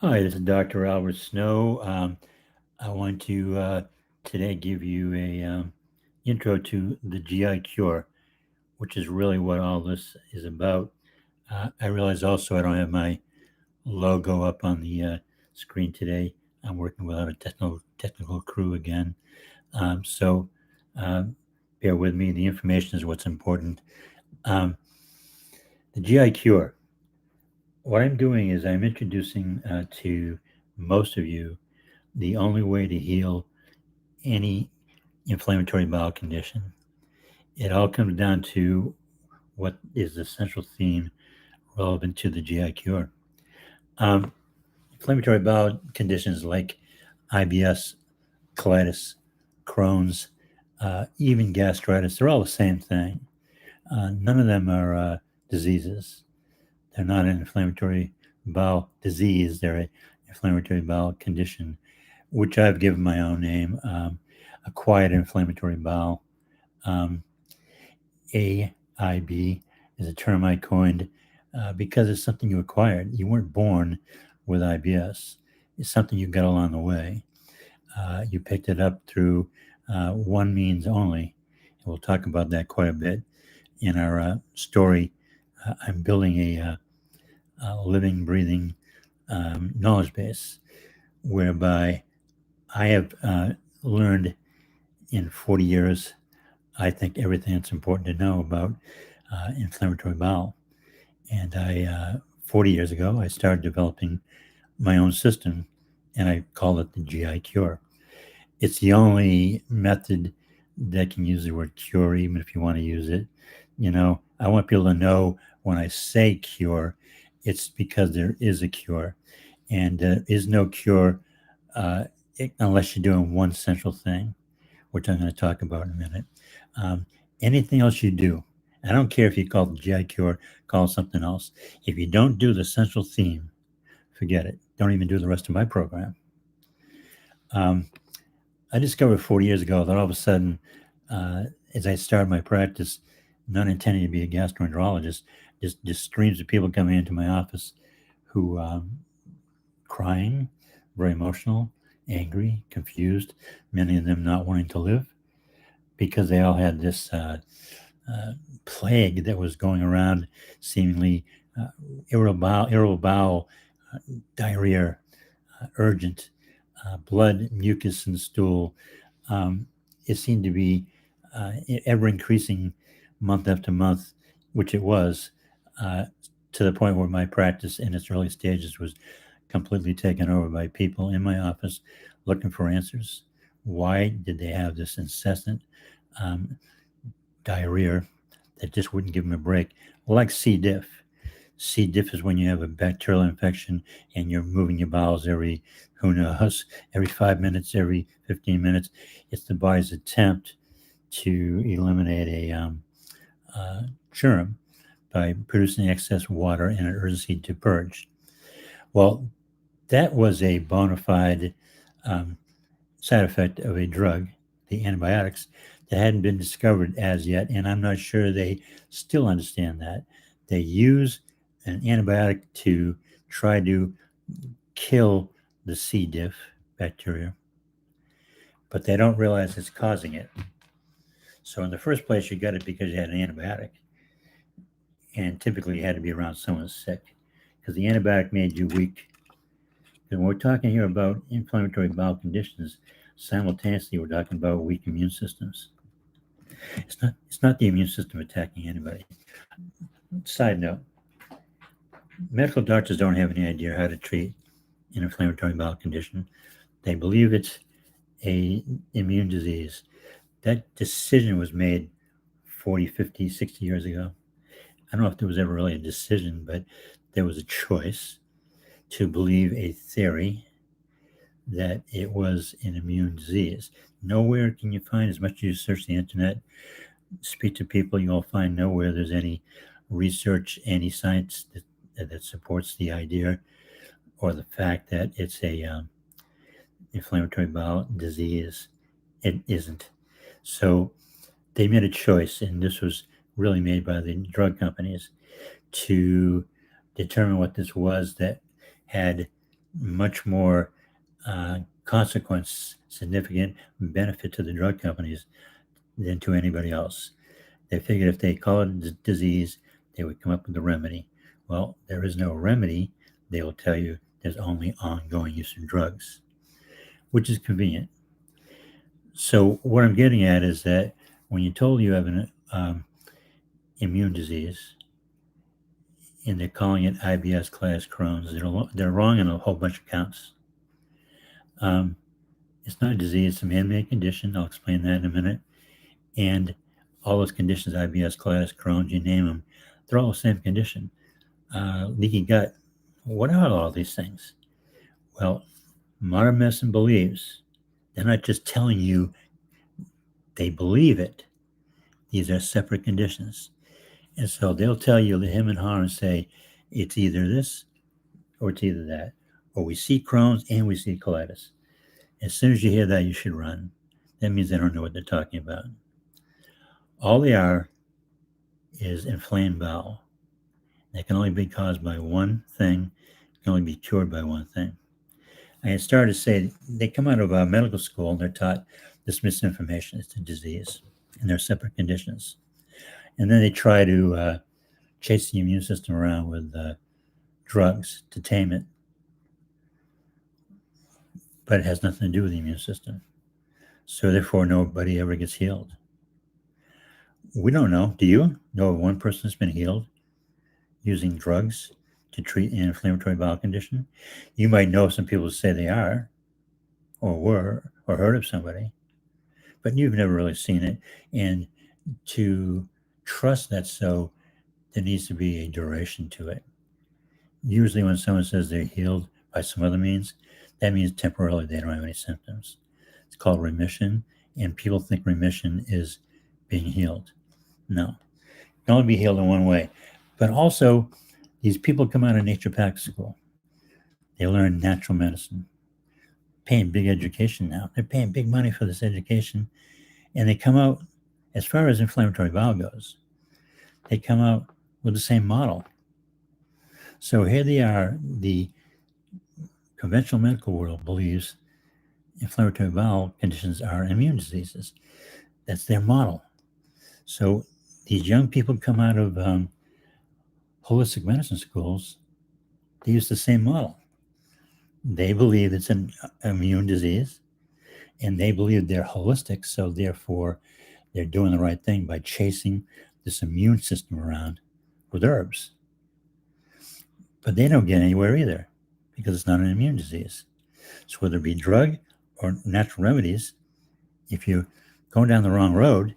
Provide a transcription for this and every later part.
Hi, this is Dr. Albert Snow. I want to today give you a intro to the GI Cure, which is really what all this is about. I realize also I don't have my logo up on the screen today. I'm working without a technical crew again, so uh, bear with me. The information is what's important. Um, the GI Cure. What I'm doing is I'm introducing to most of you the only way to heal any inflammatory bowel condition. It all comes down to what is the central theme relevant to the GI cure. Um, Inflammatory bowel conditions like IBS, colitis, Crohn's, even gastritis, they're all the same thing. None of them are diseases. They're not an inflammatory bowel disease, they're an inflammatory bowel condition, which I've given my own name, acquired inflammatory bowel. Um, AIB is a term I coined because it's something you acquired. You weren't born with IBS. It's something you got along the way. You picked it up through one means only. And we'll talk about that quite a bit in our story. I'm building a living, breathing knowledge base whereby I have learned in 40 years, I think, everything that's important to know about inflammatory bowel. And 40 years ago, I started developing my own system, and I call it the GI Cure. It's the only method that can use the word cure, even if you want to use it. I want people to know when I say cure, it's because there is a cure, and there is no cure uh, unless you're doing one central thing, which I'm going to talk about in a minute. Um, Anything else you do, I don't care if you call it GI Cure, call it something else. If you don't do the central theme, forget it. Don't even do the rest of my program. Um, I discovered 40 years ago that all of a sudden, as I started my practice, not intending to be a gastroenterologist, just streams of people coming into my office who crying, very emotional, angry, confused, many of them not wanting to live because they all had this uh, plague that was going around, seemingly uh, irritable bowel, diarrhea, urgent, blood, mucus, and stool. Um, it seemed to be ever increasing month after month, which it was, uh, to the point where my practice in its early stages was completely taken over by people in my office looking for answers. Why did they have this incessant um, diarrhea that just wouldn't give them a break? Like C. diff. C. diff is when you have a bacterial infection and you're moving your bowels every, who knows, every 5 minutes, every 15 minutes. It's the body's attempt to eliminate a uh, germ by producing excess water and an urgency to purge. Well, that was a bona fide um, side effect of a drug, the antibiotics, that hadn't been discovered as yet, and I'm not sure they still understand that. They use an antibiotic to try to kill the C. diff bacteria, but they don't realize it's causing it. So, in the first place, you got it because you had an antibiotic, and typically you had to be around someone sick because the antibiotic made you weak. And when we're talking here about inflammatory bowel conditions, simultaneously we're talking about weak immune systems. It's not the immune system attacking anybody. Side note: medical doctors don't have any idea how to treat an inflammatory bowel condition. They believe it's a immune disease. That decision was made 40, 50, 60 years ago. I don't know if there was ever really a decision, but there was a choice to believe a theory that it was an immune disease. Nowhere can you find, as much as you search the internet, speak to people, you'll find nowhere there's any research, any science that supports the idea or the fact that it's a inflammatory bowel disease. It isn't. So they made a choice, and this was really made by the drug companies to determine what this was that had much more significant benefit to the drug companies than to anybody else. They figured if they call it a disease, they would come up with a remedy. Well, there is no remedy. They will tell you there's only ongoing use of drugs, which is convenient. So what I'm getting at is that when you're told you have an immune disease, and they're calling it IBS class Crohn's, they're wrong on a whole bunch of counts. It's not a disease, it's a man-made condition. I'll explain that in a minute. And all those conditions, IBS class, Crohn's, you name them, they're all the same condition. Leaky gut, what are all these things? Well, modern medicine believes, they're not just telling you they believe it. These are separate conditions. And so they'll tell you the hem and haw and say, it's either this or it's either that. Or we see Crohn's and we see colitis. As soon as you hear that, you should run. That means they don't know what they're talking about. All they are is inflamed bowel. They can only be caused by one thing, can only be cured by one thing. I had started to say they come out of medical school and they're taught this misinformation. It's a disease and they're separate conditions. And then they try to chase the immune system around with drugs to tame it. But it has nothing to do with the immune system. So therefore, nobody ever gets healed. We don't know. Do you know of one person that's been healed using drugs to treat an inflammatory bowel condition? You might know some people say they are, or were, or heard of somebody, but you've never really seen it. And to trust that so, there needs to be a duration to it. Usually when someone says they're healed by some other means, that means temporarily they don't have any symptoms. It's called remission, and people think remission is being healed. No, you can only be healed in one way. But also, these people come out of naturopathic school. They learn natural medicine, paying big education now. They're paying big money for this education, and they come out, as far as inflammatory bowel goes, they come out with the same model. So here they are, the conventional medical world believes inflammatory bowel conditions are immune diseases. That's their model. So these young people come out of holistic medicine schools, they use the same model. They believe it's an immune disease, and they believe they're holistic, so therefore they're doing the right thing by chasing this immune system around with herbs. But they don't get anywhere either, because it's not an immune disease. So whether it be drug or natural remedies, if you're going down the wrong road,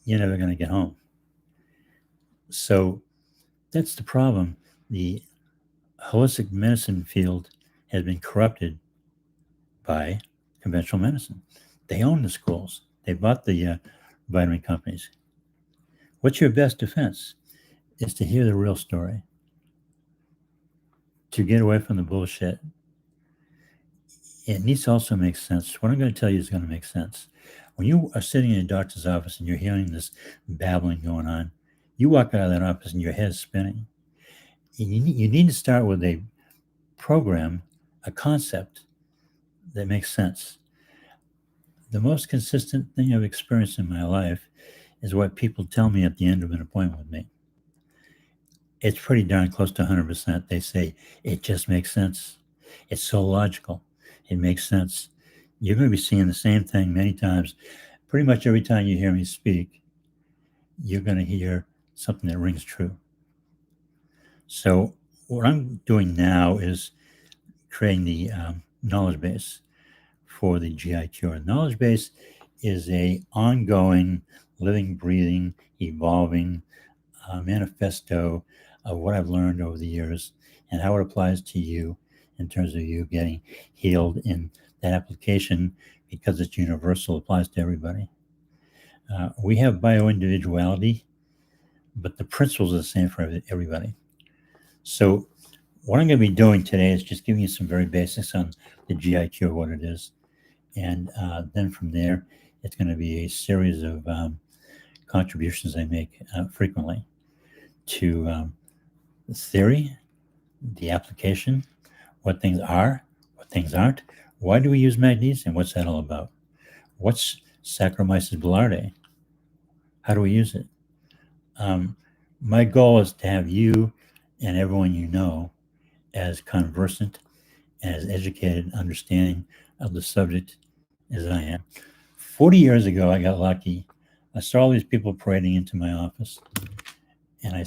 you're never going to get home. So that's the problem. The holistic medicine field has been corrupted by conventional medicine. They own the schools. They bought the vitamin companies. What's your best defense? Is to hear the real story, to get away from the bullshit. It needs to also make sense. What I'm going to tell you is going to make sense. When you are sitting in a doctor's office and you're hearing this babbling going on, you walk out of that office and your head's spinning. You need to start with a program, a concept that makes sense. The most consistent thing I've experienced in my life is what people tell me at the end of an appointment with me. It's pretty darn close to 100%. They say, it just makes sense. It's so logical. It makes sense. You're going to be seeing the same thing many times. Pretty much every time you hear me speak, you're going to hear something that rings true. So what I'm doing now is creating the knowledge base for the GI Cure. The knowledge base is a ongoing, living, breathing, evolving manifesto of what I've learned over the years and how it applies to you in terms of you getting healed in that application, because it's universal, applies to everybody. We have bioindividuality, but the principles are the same for everybody. So what I'm going to be doing today is just giving you some very basics on the GI Cure, what it is. And then from there, it's going to be a series of contributions I make frequently to the theory, the application, what things are, what things aren't. Why do we use magnesium? What's that all about? What's Saccharomyces boulardii? How do we use it? My goal is to have you and everyone you know as conversant and as educated, understanding of the subject as I am. 40 years ago, I got lucky. I saw all these people parading into my office, and I